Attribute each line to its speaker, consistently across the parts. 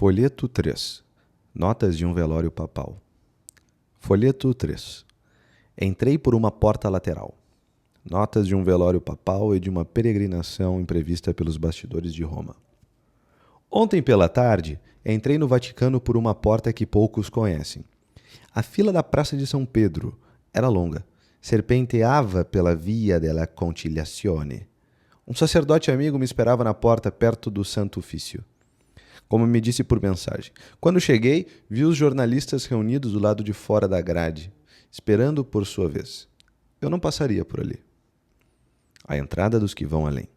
Speaker 1: Folheto 3. Notas de um velório papal. Folheto 3. Entrei por uma porta lateral. Notas de um velório papal e de uma peregrinação imprevista pelos bastidores de Roma. Ontem pela tarde, entrei no Vaticano por uma porta que poucos conhecem. A fila da Praça de São Pedro era longa. Serpenteava pela Via della Conciliazione. Um sacerdote amigo me esperava na porta perto do Santo Ofício. Como me disse por mensagem. Quando cheguei, vi os jornalistas reunidos do lado de fora da grade, esperando por sua vez. Eu não passaria por ali. A entrada dos que vão além.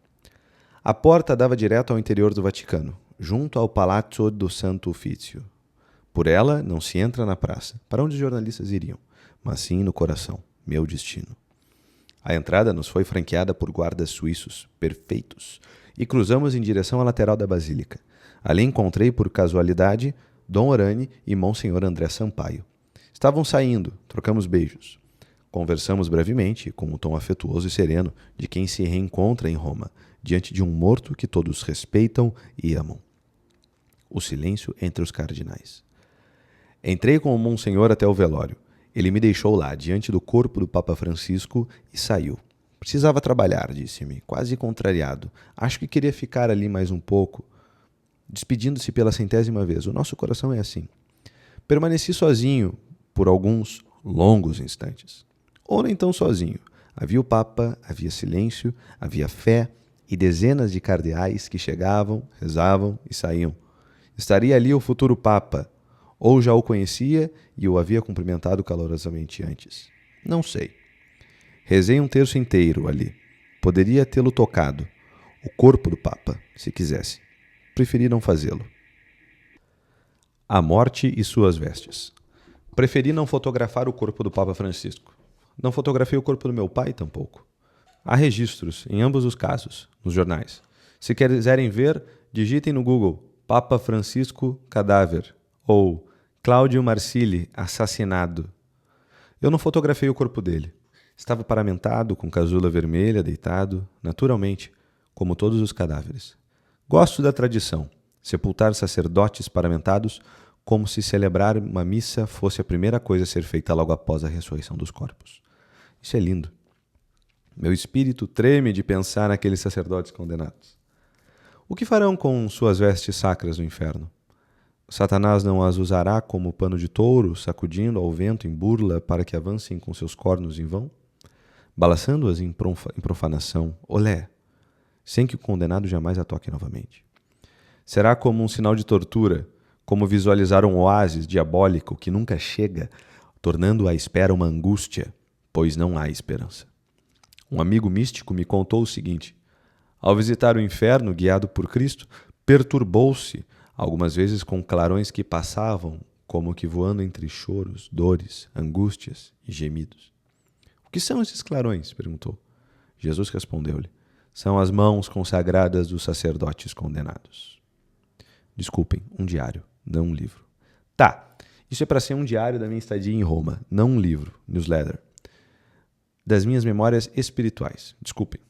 Speaker 1: A porta dava direto ao interior do Vaticano, junto ao Palazzo do Santo Ofício. Por ela, não se entra na praça, para onde os jornalistas iriam, mas sim no coração, meu destino. A entrada nos foi franqueada por guardas suíços, perfeitos, e cruzamos em direção à lateral da Basílica. Ali encontrei, por casualidade, Dom Orane e Monsenhor André Sampaio. Estavam saindo, trocamos beijos. Conversamos brevemente, com o tom afetuoso e sereno de quem se reencontra em Roma, diante de um morto que todos respeitam e amam. O silêncio entre os cardinais. Entrei com o Monsenhor até o velório. Ele me deixou lá, diante do corpo do Papa Francisco, e saiu. Precisava trabalhar, disse-me, quase contrariado. Acho que queria ficar ali mais um pouco. Despedindo-se pela 100ª vez. O nosso coração é assim. Permaneci sozinho por alguns longos instantes. Ou nem tão sozinho. Havia o Papa, havia silêncio, havia fé e dezenas de cardeais que chegavam, rezavam e saíam. Estaria ali o futuro Papa, ou já o conhecia e o havia cumprimentado calorosamente antes. Não sei. Rezei um terço inteiro ali. Poderia tê-lo tocado, o corpo do Papa, se quisesse. Preferi não fazê-lo. A morte e suas vestes. Preferi não fotografar o corpo do Papa Francisco. Não fotografei o corpo do meu pai tampouco. Há registros, em ambos os casos, nos jornais. Se quiserem ver, digitem no Google Papa Francisco cadáver ou Cláudio Marsili assassinado. Eu não fotografei o corpo dele. Estava paramentado, com casula vermelha, deitado, naturalmente, como todos os cadáveres. Gosto da tradição, sepultar sacerdotes paramentados como se celebrar uma missa fosse a primeira coisa a ser feita logo após a ressurreição dos corpos. Isso é lindo. Meu espírito treme de pensar naqueles sacerdotes condenados. O que farão com suas vestes sacras no inferno? Satanás não as usará como pano de touro, sacudindo ao vento em burla para que avancem com seus cornos em vão? Balançando-as em profanação, olé, sem que o condenado jamais a toque novamente. Será como um sinal de tortura, como visualizar um oásis diabólico que nunca chega, tornando a espera uma angústia, pois não há esperança. Um amigo místico me contou o seguinte: ao visitar o inferno, guiado por Cristo, perturbou-se, algumas vezes com clarões que passavam, como que voando entre choros, dores, angústias e gemidos. O que são esses clarões? Perguntou. Jesus respondeu-lhe: são as mãos consagradas dos sacerdotes condenados. Desculpem, um diário, não um livro. Tá, isso é para ser um diário da minha estadia em Roma, não um livro, newsletter. Das minhas memórias espirituais, desculpem.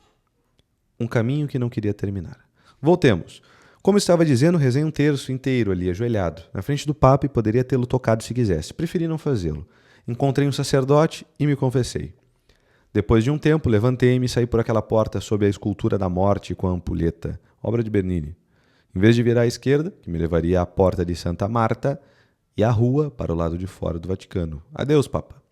Speaker 1: Um caminho que não queria terminar. Voltemos. Como estava dizendo, rezei um terço inteiro ali, ajoelhado, na frente do Papa e poderia tê-lo tocado se quisesse. Preferi não fazê-lo. Encontrei um sacerdote e me confessei. Depois de um tempo, levantei-me e saí por aquela porta sob a escultura da morte com a ampulheta, obra de Bernini. Em vez de virar à esquerda, que me levaria à porta de Santa Marta, e à rua para o lado de fora do Vaticano. Adeus, Papa.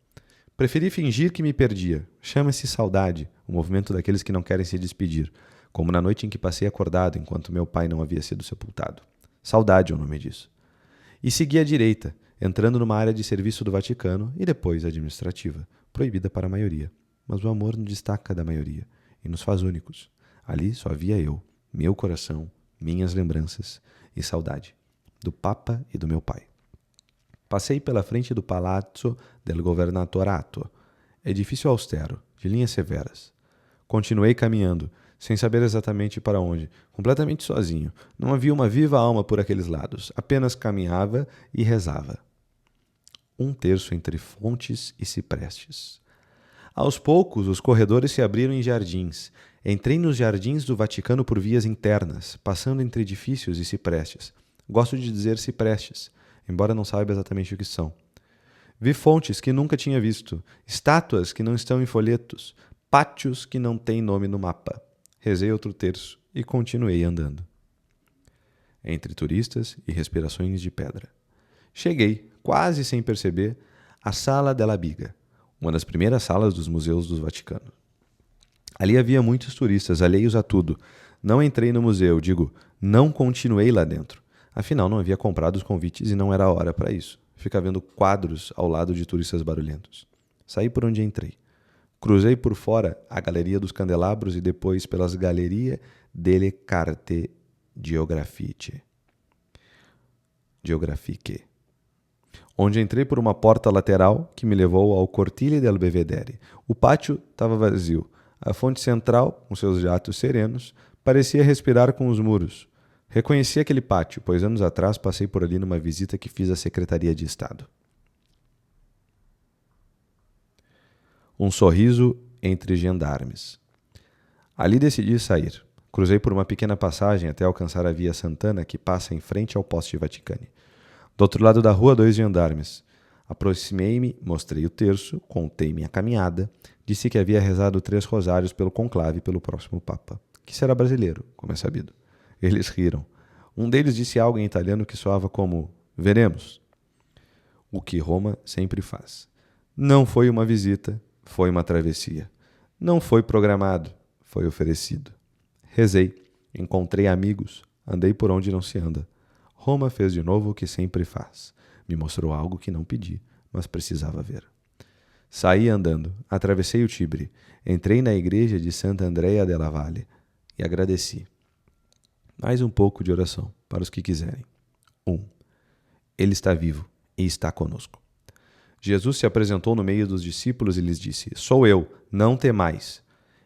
Speaker 1: Preferi fingir que me perdia. Chama-se saudade, o movimento daqueles que não querem se despedir, como na noite em que passei acordado enquanto meu pai não havia sido sepultado. Saudade é o nome disso. E segui à direita, entrando numa área de serviço do Vaticano e depois administrativa, proibida para a maioria. Mas o amor nos destaca da maioria e nos faz únicos. Ali só havia eu, meu coração, minhas lembranças e saudade, do Papa e do meu pai. Passei pela frente do Palazzo del Governatorato, edifício austero, de linhas severas. Continuei caminhando, sem saber exatamente para onde, completamente sozinho. Não havia uma viva alma por aqueles lados, apenas caminhava e rezava. Um terço entre fontes e ciprestes. Aos poucos, os corredores se abriram em jardins. Entrei nos jardins do Vaticano por vias internas, passando entre edifícios e ciprestes. Gosto de dizer ciprestes, embora não saiba exatamente o que são. Vi fontes que nunca tinha visto, estátuas que não estão em folhetos, pátios que não têm nome no mapa. Rezei outro terço e continuei andando. Entre turistas e respirações de pedra. Cheguei, quase sem perceber, à Sala della Biga, uma das primeiras salas dos museus do Vaticano. Ali havia muitos turistas, alheios a tudo. Não entrei no museu, não continuei lá dentro. Afinal, não havia comprado os convites e não era hora para isso. Ficar vendo quadros ao lado de turistas barulhentos. Saí por onde entrei. Cruzei por fora a Galeria dos Candelabros e depois pelas Gallerie delle Carte Geografiche, onde entrei por uma porta lateral que me levou ao Cortile del Belvedere. O pátio estava vazio. A fonte central, com seus jatos serenos, parecia respirar com os muros. Reconheci aquele pátio, pois anos atrás passei por ali numa visita que fiz à Secretaria de Estado. Um sorriso entre gendarmes. Ali decidi sair. Cruzei por uma pequena passagem até alcançar a Via Sant'Anna, que passa em frente ao Poste Vaticani. Do outro lado da rua, 2 gendarmes. Aproximei-me, mostrei o terço, contei minha caminhada, disse que havia rezado 3 rosários pelo conclave e pelo próximo Papa, que será brasileiro, como é sabido. Eles riram. Um deles disse algo em italiano que soava como "veremos", o que Roma sempre faz. Não foi uma visita, foi uma travessia. Não foi programado, foi oferecido. Rezei, encontrei amigos, andei por onde não se anda. Roma fez de novo o que sempre faz. Me mostrou algo que não pedi, mas precisava ver. Saí andando, atravessei o Tibre, entrei na igreja de Santa Andrea della Valle e agradeci. Mais um pouco de oração, para os que quiserem. 1. Ele está vivo e está conosco. Jesus se apresentou no meio dos discípulos e lhes disse: Sou eu, não temais.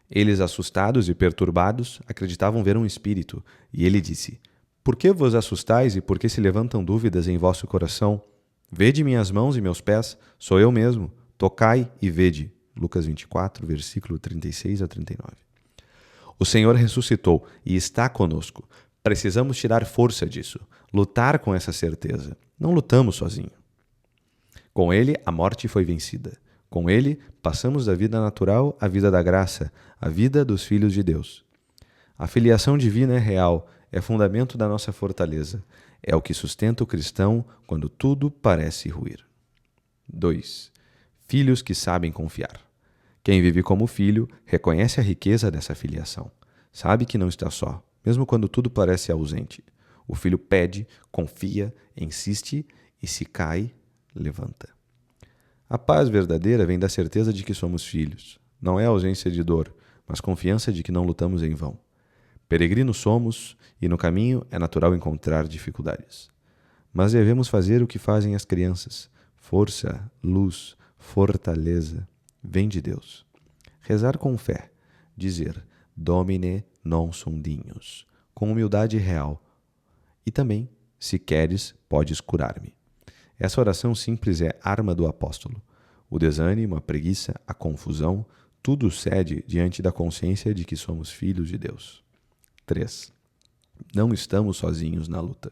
Speaker 1: Eles, assustados e perturbados, acreditavam ver um espírito, e ele disse: Por que vos assustais e por que se levantam dúvidas em vosso coração? Vede minhas mãos e meus pés, sou eu mesmo. Tocai e vede. Lucas 24, versículo 36 a 39. O Senhor ressuscitou e está conosco. Precisamos tirar força disso, lutar com essa certeza. Não lutamos sozinhos. Com ele, a morte foi vencida. Com ele, passamos da vida natural à vida da graça, à vida dos filhos de Deus. A filiação divina é real, é fundamento da nossa fortaleza. É o que sustenta o cristão quando tudo parece ruir. 2. Filhos que sabem confiar. Quem vive como filho reconhece a riqueza dessa filiação. Sabe que não está só, mesmo quando tudo parece ausente. O filho pede, confia, insiste e, se cai, levanta. A paz verdadeira vem da certeza de que somos filhos. Não é ausência de dor, mas confiança de que não lutamos em vão. Peregrinos somos e no caminho é natural encontrar dificuldades. Mas devemos fazer o que fazem as crianças. Força, luz, fortaleza, vem de Deus. Rezar com fé, dizer Domine non sum dignus, com humildade real. E também, se queres, podes curar-me. Essa oração simples é arma do apóstolo. O desânimo, a preguiça, a confusão, tudo cede diante da consciência de que somos filhos de Deus. 3. Não estamos sozinhos na luta.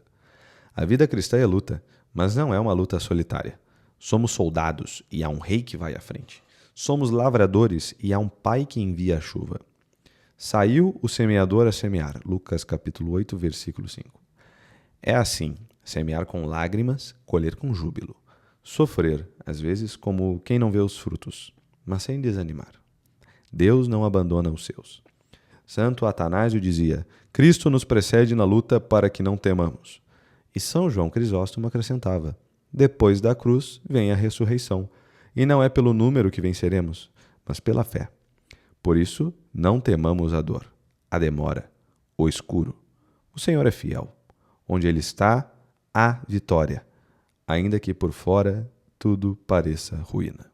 Speaker 1: A vida cristã é luta, mas não é uma luta solitária. Somos soldados e há um rei que vai à frente. Somos lavradores e há um pai que envia a chuva. Saiu o semeador a semear. Lucas capítulo 8, versículo 5. É assim, semear com lágrimas, colher com júbilo. Sofrer, às vezes, como quem não vê os frutos, mas sem desanimar. Deus não abandona os seus. Santo Atanásio dizia: Cristo nos precede na luta para que não temamos. E São João Crisóstomo acrescentava: depois da cruz vem a ressurreição. E não é pelo número que venceremos, mas pela fé. Por isso, não temamos a dor, a demora, o escuro. O Senhor é fiel. Onde Ele está, há vitória, ainda que por fora tudo pareça ruína.